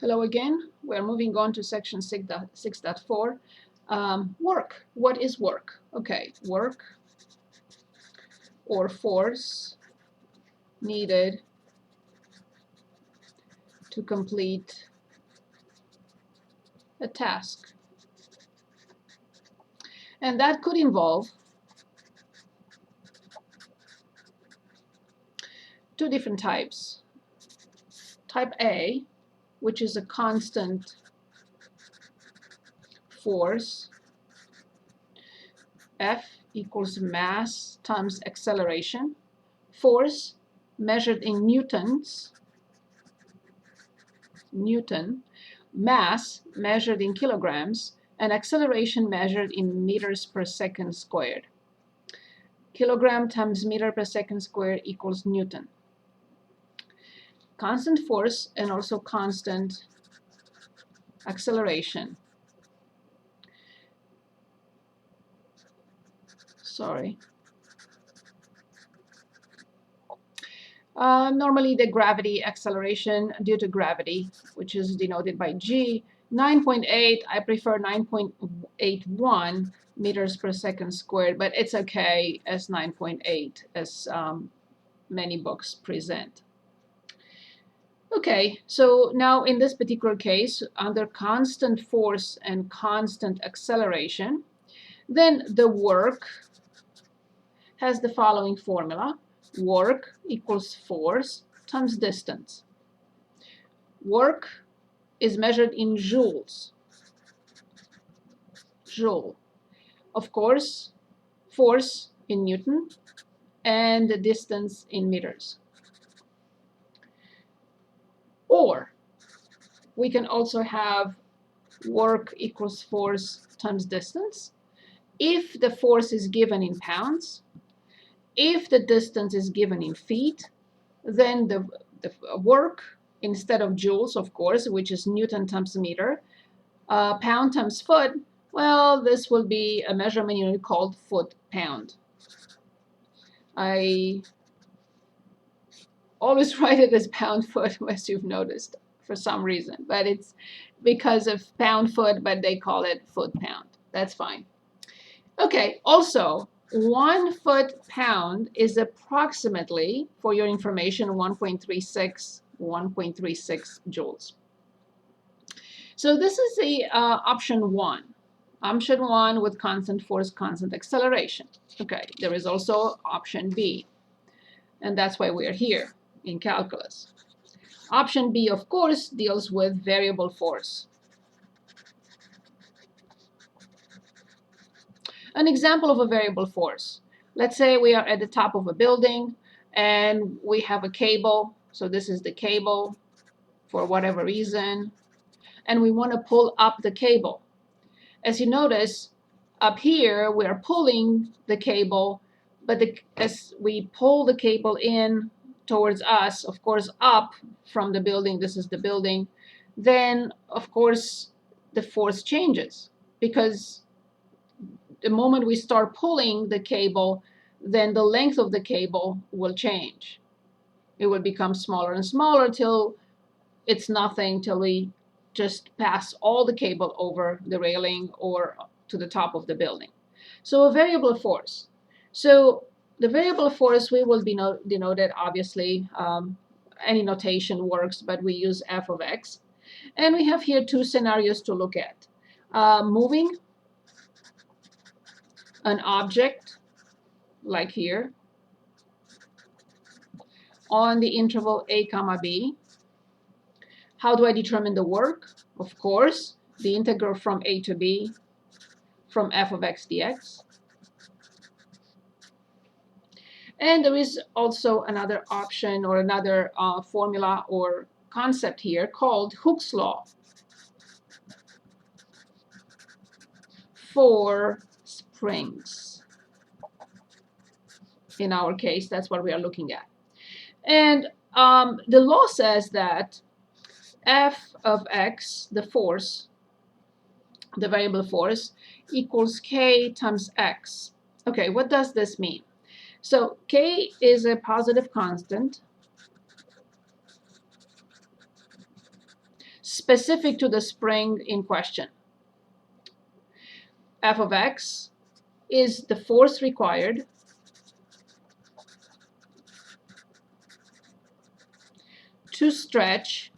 Hello again. We're moving on to section 6.4. Work. What is work? Okay, work or force needed to complete a task. And that could involve two different types. Type A, which is a constant force, F equals mass times acceleration. Force measured in newtons, Newton, mass measured in kilograms, and acceleration measured in meters per second squared. Kilogram times meter per second squared equals Newton. Constant force and also constant acceleration. Sorry. Normally the gravity acceleration due to gravity, which is denoted by G, 9.8, I prefer 9.81 meters per second squared, but it's okay as 9.8 as many books present. Okay, so now in this particular case, under constant force and constant acceleration, then the work has the following formula. Work equals force times distance. Work is measured in joules. Joule. Of course, force in Newton and the distance in meters. Or we can also have work equals force times distance. If the force is given in pounds, if the distance is given in feet, then the work, instead of joules, of course, which is Newton times meter, pound times foot, well, this will be a measurement unit called foot-pound. I always write it as pound-foot, as you've noticed, for some reason. But it's because of pound-foot, but they call it foot-pound. That's fine. Okay, also, 1 foot-pound is approximately, for your information, 1.36 joules. So this is the option 1. Option 1 with constant force, constant acceleration. Okay, there is also option B, and that's why we're here in calculus. Option B, of course, deals with variable force. An example of a variable force. Let's say we are at the top of a building and we have a cable. So this is the cable for whatever reason, and we want to pull up the cable. As you notice, up here we are pulling the cable, but as we pull the cable in towards us, of course, up from the building, this is the building, then of course the force changes, because the moment we start pulling the cable, then the length of the cable will change. It will become smaller and smaller till it's nothing, till we just pass all the cable over the railing or to the top of the building. So a variable force. So the variable force, we will denote it, obviously, any notation works, but we use f of x. And we have here two scenarios to look at. Moving an object, like here, on the interval a comma b. How do I determine the work? Of course, the integral from a to b from f of x dx. And there is also another option or another formula or concept here called Hooke's law for springs. In our case, that's what we are looking at. And the law says that f of x, the force, the variable force, equals k times x. Okay, what does this mean? So k is a positive constant. specific to the spring in question. F of x is the force required to stretch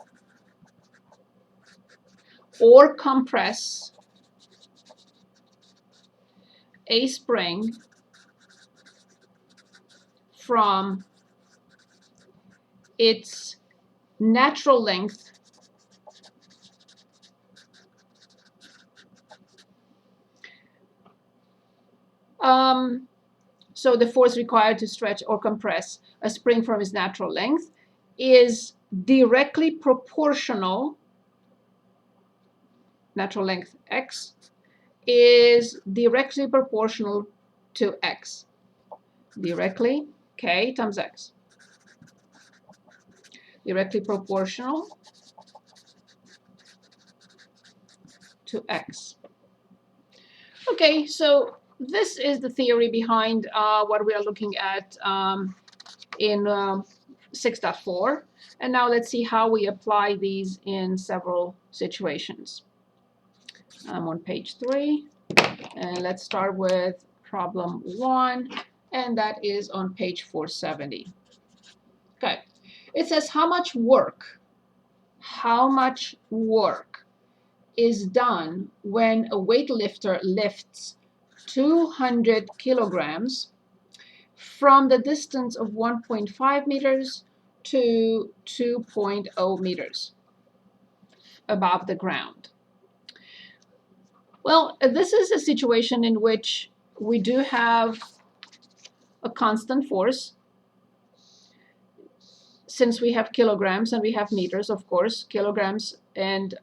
or compress a spring from its natural length so the force required to stretch or compress a spring from its natural length is directly proportional, natural length x is directly proportional to x. Directly, k times x. Directly proportional to x. Okay, so this is the theory behind what we are looking at in 6.4. And now let's see how we apply these in several situations. I'm on page 3, and let's start with problem 1, and that is on page 470. Okay, it says how much work is done when a weightlifter lifts 200 kilograms from the distance of 1.5 meters to 2.0 meters above the ground. Well, this is a situation in which we do have a constant force. Since we have kilograms and we have meters, of course, kilograms and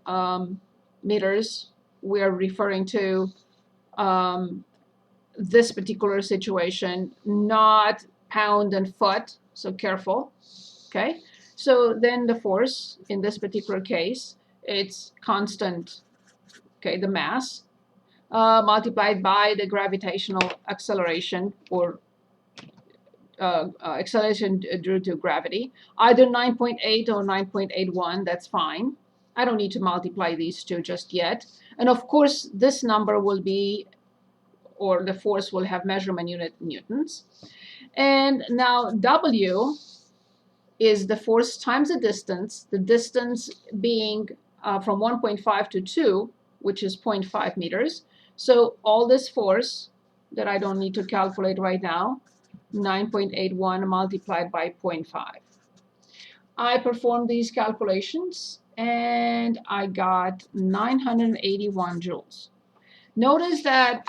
meters, we are referring to this particular situation, not pound and foot, so careful. Okay, so then the force in this particular case, it's constant, okay, the mass multiplied by the gravitational acceleration or acceleration due to gravity, either 9.8 or 9.81, that's fine. I don't need to multiply these two just yet. And of course, this number will be, or the force will have measurement unit newtons. And now W is the force times the distance being from 1.5 to 2, which is 0.5 meters. So all this force that I don't need to calculate right now, 9.81 multiplied by 0.5. I performed these calculations and I got 981 joules. Notice that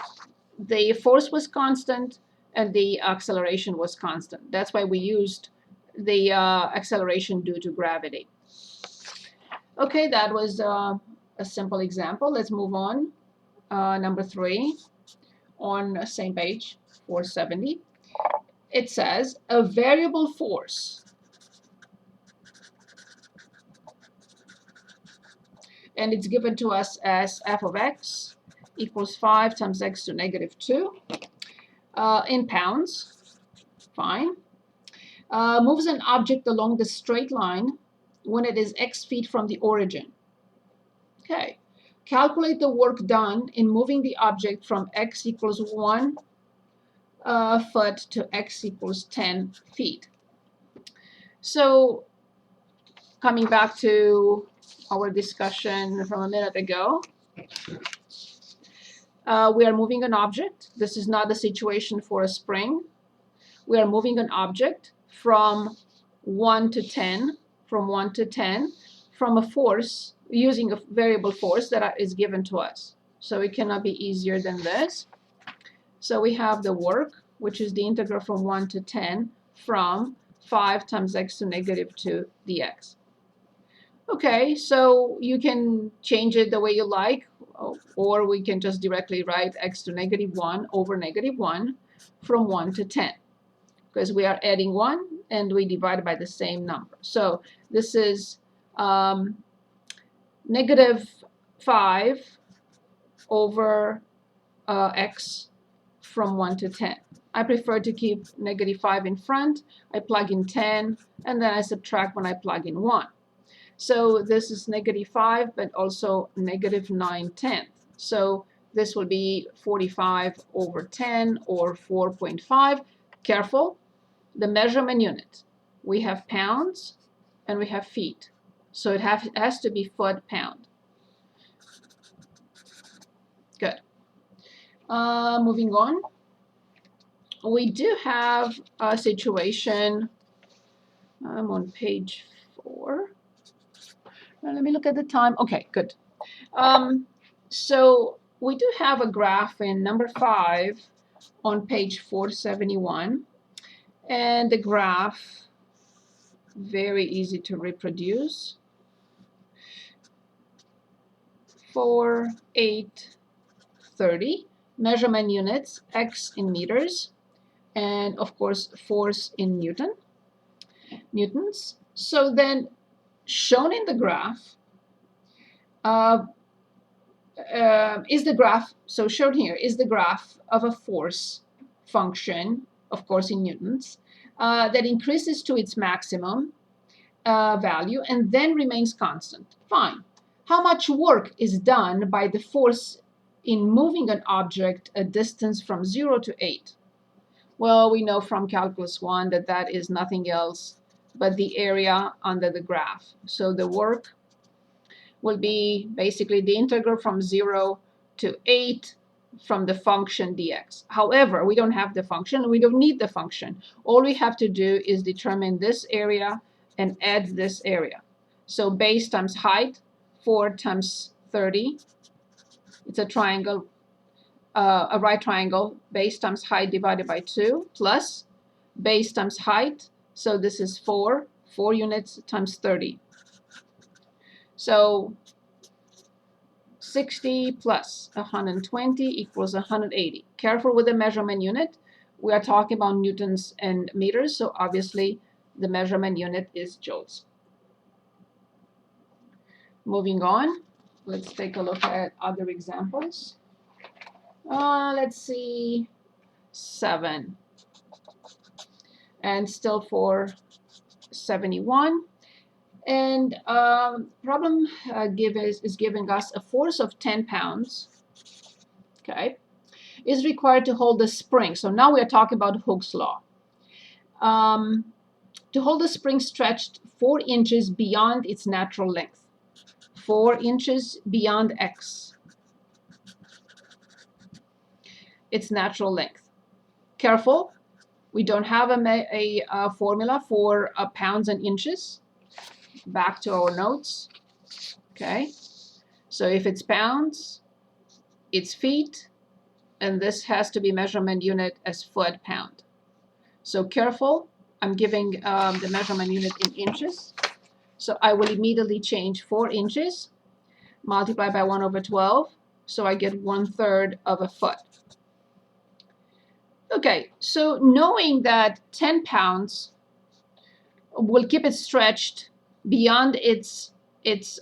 the force was constant and the acceleration was constant. That's why we used the acceleration due to gravity. Okay, that was a simple example. Let's move on. Number 3 on the same page, 470. It says a variable force and it's given to us as f of x equals 5 times x to negative 2 in pounds. Fine. Moves an object along the straight line when it is x feet from the origin. Okay. Calculate the work done in moving the object from x equals 1 foot to x equals 10 feet. So coming back to our discussion from a minute ago, we are moving an object. This is not the situation for a spring. We are moving an object from 1 to 10, from a force, using a variable force that is given to us. So it cannot be easier than this. So we have the work, which is the integral from 1 to 10 from 5 times x to negative 2 dx. Okay, so you can change it the way you like, or we can just directly write x to negative 1 over negative 1 from 1 to 10, because we are adding 1 and we divide by the same number. So this is negative 5 over x from 1 to 10. I prefer to keep negative 5 in front. I plug in 10, and then I subtract when I plug in 1. So this is -5, but also -9/10. So this will be 45/10 or 4.5. Careful, the measurement unit. We have pounds and we have feet. So it has to be foot/pound. Good. Moving on. We do have a situation. I'm on page 4. Let me look at the time. Okay, good. So we do have a graph in number 5 on page 471. And the graph, very easy to reproduce. 4, 8, 30. Measurement units, x in meters. And of course, force in newtons. So then, shown in the graph is the graph, so shown here is the graph of a force function, of course in newtons, that increases to its maximum value and then remains constant. Fine. How much work is done by the force in moving an object a distance from 0 to 8? Well, we know from calculus 1 that that is nothing else but the area under the graph. So the work will be basically the integral from 0 to 8 from the function dx. However, we don't have the function. We don't need the function. All we have to do is determine this area and add this area. So base times height, 4 times 30. It's a triangle, a right triangle, base times height divided by 2, plus base times height. So this is 4 units times 30. So 60 plus 120 equals 180. Careful with the measurement unit. We are talking about newtons and meters, so obviously the measurement unit is joules. Moving on, let's take a look at other examples. Let's see, 7. And still for 71. And problem is giving us a force of 10 pounds, okay, is required to hold the spring. So now we are talking about Hooke's law. To hold the spring stretched 4 inches beyond its natural length. 4 inches beyond x, its natural length. Careful, we don't have a formula for pounds and inches. Back to our notes. Okay, so if it's pounds, it's feet, and this has to be measurement unit as foot/pound. So careful, I'm giving the measurement unit in inches. So I will immediately change 4 inches, multiply by 1/12, so I get 1/3 of a foot. Okay, so knowing that 10 pounds will keep it stretched beyond its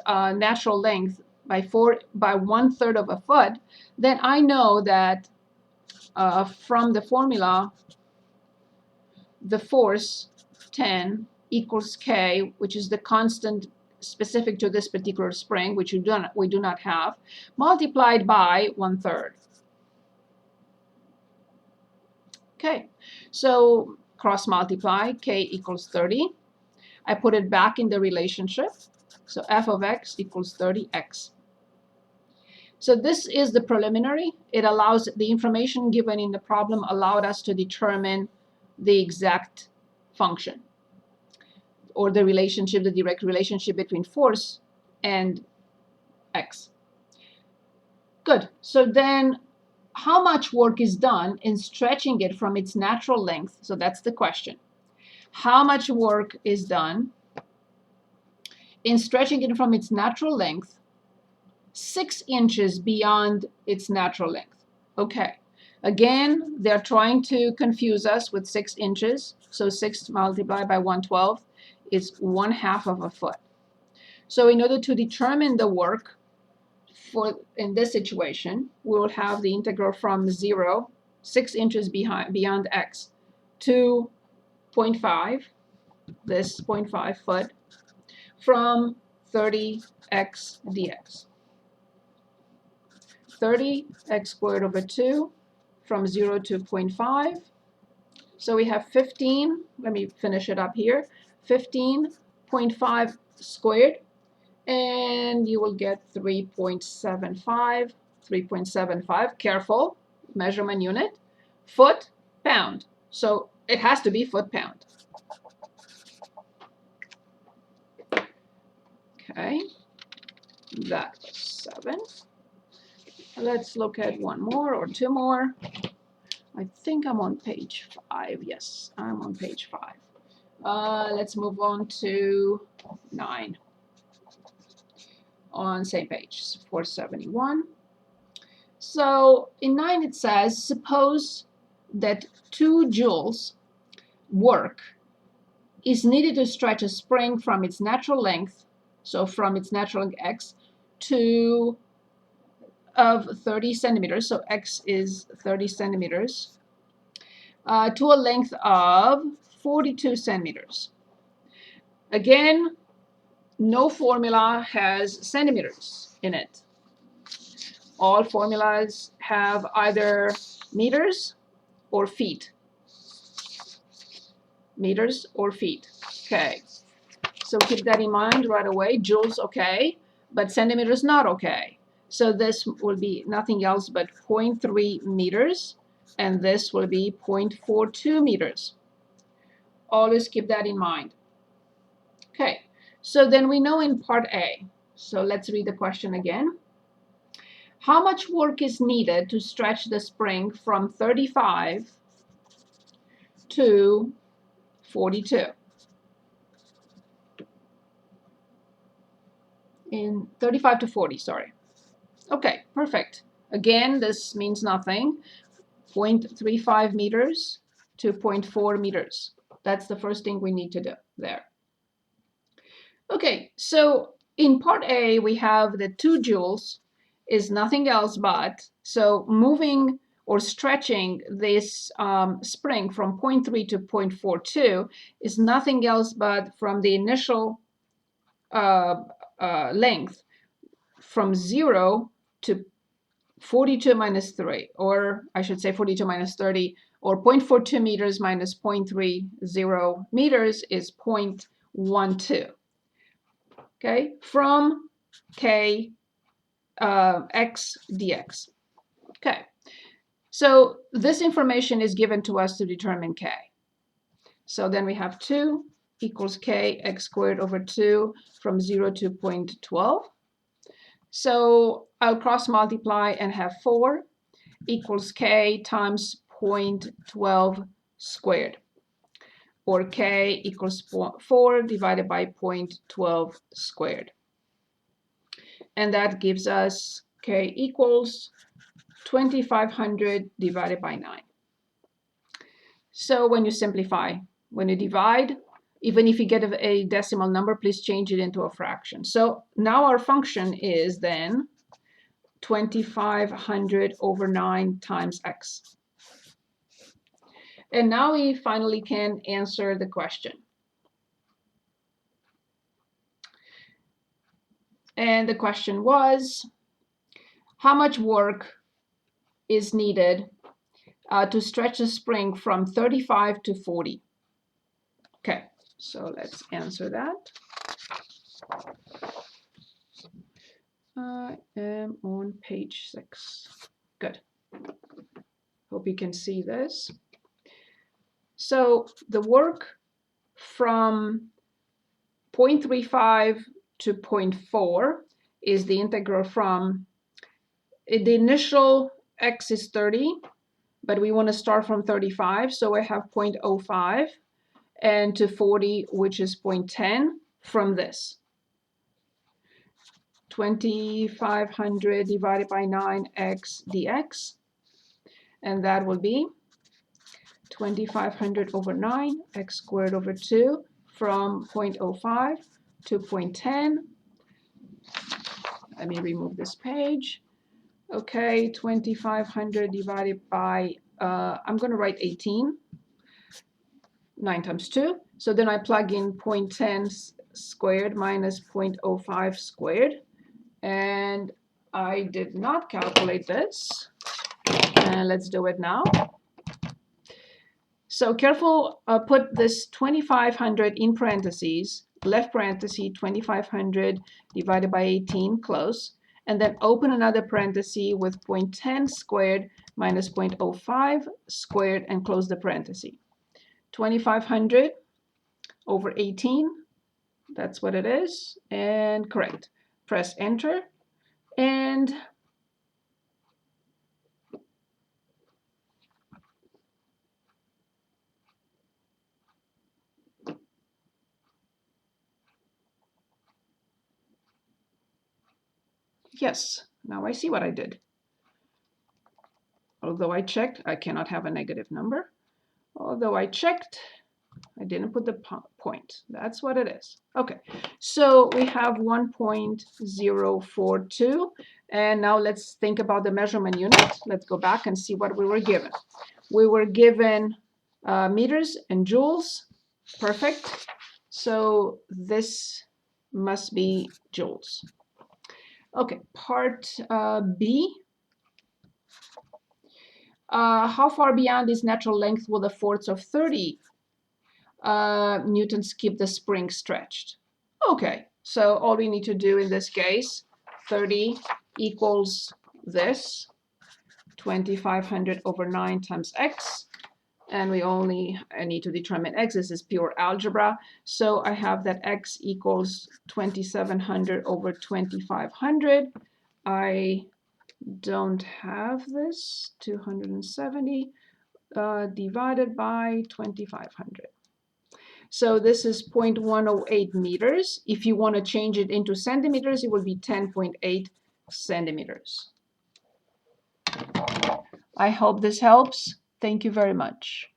natural length by 1/3 of a foot, then I know that from the formula, the force 10 equals K, which is the constant specific to this particular spring, which we do not have, multiplied by 1/3. Okay, so cross multiply, K equals 30. I put it back in the relationship. So f of x equals 30x. So this is the preliminary. It allows the information given in the problem allowed us to determine the exact function or the relationship, the direct relationship between force and x. Good. So then how much work is done in stretching it from its natural length? So that's the question. How much work is done in stretching it from its natural length 6 inches beyond its natural length? Okay, again, they're trying to confuse us with 6 inches. So 6 multiplied by 1/12 is 1/2 of a foot. So in order to determine the work in this situation, we will have the integral from 0, 6 inches beyond x, to 0.5, this 0.5 foot, from 30x dx. 30x squared over 2 from 0 to 0.5. So we have 15, let me finish it up here, 15.5 squared, and you will get 3.75, 3.75, careful, measurement unit, foot, pound. So it has to be foot, pound. Okay, that was 7. Let's look at one more or two more. I think I'm on page 5. Yes, I'm on page 5. Let's move on to 9. On same page, 471. So in 9 it says, suppose that 2 joules work is needed to stretch a spring from its natural length, so from its natural length x, to of 30 centimeters, so x is 30 centimeters, to a length of 42 centimeters. Again, no formula has centimeters in it. All formulas have either meters or feet. Meters or feet. Okay, so keep that in mind right away. Joules, okay, but centimeters not okay. So this will be nothing else but 0.3 meters, and this will be 0.42 meters. Always keep that in mind. Okay, so then we know in part A. So let's read the question again. How much work is needed to stretch the spring from 35 to 42? In 35 to 40, sorry. Okay, perfect. Again, this means nothing. 0.35 meters to 0.4 meters. That's the first thing we need to do there. Okay, so in part A, we have the 2 joules is nothing else but, so moving or stretching this spring from 0.3 to 0.42 is nothing else but from the initial length from 0 to 42 minus 3, or I should say 42 minus 30, or 0.42 meters minus 0.30 meters is 0.12. Okay, from k x dx. Okay, so this information is given to us to determine k. So then we have 2 equals k x squared over 2 from 0 to 0.12. So I'll cross multiply and have 4 equals k times 0.12 squared, or k equals 4 divided by 0.12 squared. And that gives us k equals 2500 divided by 9. So when you simplify, when you divide, even if you get a decimal number, please change it into a fraction. So now our function is then 2500 over 9 times x. And now we finally can answer the question. And the question was, how much work is needed to stretch a spring from 35 to 40? Okay, so let's answer that. I am on page 6. Good. Hope you can see this. So the work from 0.35 to 0.4 is the integral from, the initial x is 30, but we want to start from 35, so I have 0.05, and to 40, which is 0.10 from this. 2500 divided by 9x dx, and that will be 2500 over 9 x squared over 2 from 0.05 to 0.10. Let me remove this page. Okay, 2500 divided by, I'm going to write 18, 9 times 2. So then I plug in 0.10 squared minus 0.05 squared. And I did not calculate this. And let's do it now. So careful, put this 2,500 in parentheses, left parenthesis 2,500 divided by 18, close, and then open another parenthesis with 0.10 squared minus 0.05 squared and close the parenthesis. 2,500 over 18, that's what it is, and correct. Press enter, and yes, now I see what I did. Although I checked, I cannot have a negative number. Although I checked, I didn't put the point. That's what it is. Okay, so we have 1.042. And now let's think about the measurement unit. Let's go back and see what we were given. We were given meters and joules. Perfect. So this must be joules. Okay, part B. How far beyond its natural length will the force of 30 newtons keep the spring stretched? Okay, so all we need to do in this case, 30 equals this, 2,500 over 9 times x, and we only need to determine x. This is pure algebra, so I have that x equals 2,700 over 2,500. I don't have this, 270 divided by 2,500. So this is 0.108 meters. If you want to change it into centimeters, it will be 10.8 centimeters. I hope this helps. Thank you very much.